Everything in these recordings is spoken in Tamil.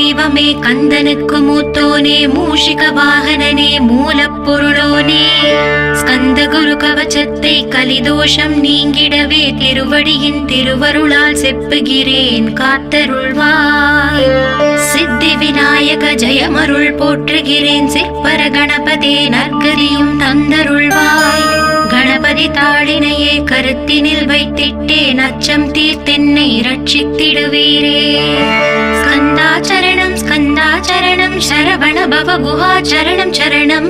தெய்வமே கந்தனுக்கு மூத்தோனே மூஷிக வாகனனே மூலப்பொருளோனே ஸ்கந்த குரு கவச்சத்தை கலிதோஷம் நீங்கிடவே திருவடியின் திருவருளால் செப்புகிறேன் காத்தருள்வாய். சித்தி விநாயக ஜெயமருள் போற்றுகிறேன் சிற்பர கணபதே நற்கதியும் தந்தருள்வாய். கணபதி தாளினையே கருத்தினில் வைத்திட்டேன் அச்சம் தீர்த்தென்னை ரட்சித்திடுவீரே. ஸ்கந்தாச்சரணம் ஸ்கந்தாச்சரணம் சரவண பவ குஹாச்சரணம் சரணம்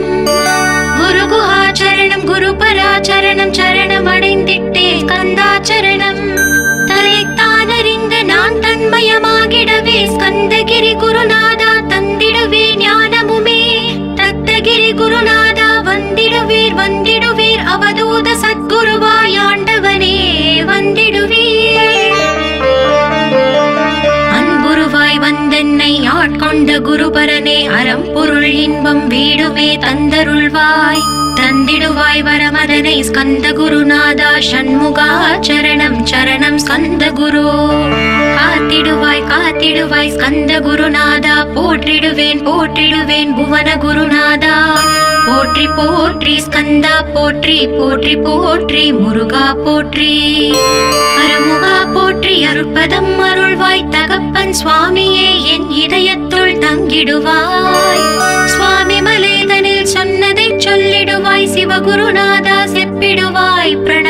குரு குஹாச்சரணம் குரு பராச்சரணம் சரணம் அடைந்திட்டே ஸ்கந்தாச்சரணம். தன்னைத்தானறிந்த நான் தன்மயமாகிடவே ஸ்கந்தகிரி குருநாதா தந்திடுவே ஞானமுமே. தத்தகிரி குருநாதா வந்திடுவீர் வந்திடுவீர் அவதூத சத்குருவாய் ஆண்டவனே வந்திடுவீர். அன்புருவாய் வந்தென்னை ஆட்கொண்ட குருபரனே அறம்பொருள் இன்பம் வீடுமே தந்தருள்வாய். தந்திடுவாய் வரமதனை ஸ்கந்த குருநாதா ஷண்முகா சரணம் சரணம் ஸ்கந்த குரு. காத்திடுவாய் காத்திடுவாய் ஸ்கந்த குருநாதா போற்றிடுவேன் போற்றிடுவேன் புவன குருநாதா. போற்றி போற்றி ஸ்கந்தா போற்றி போற்றி போற்றி முருகா போற்றி. அருமுகா போற்றி அருட்பதம் அருள்வாய் தகப்பன் சுவாமியே என் இதயத்துள் தங்கிடுவாய். சுவாமி மலேதனில் சொன்னதை சொல்லிடுவாய் சிவகுருநாதா செப்பிடுவாய் பிரண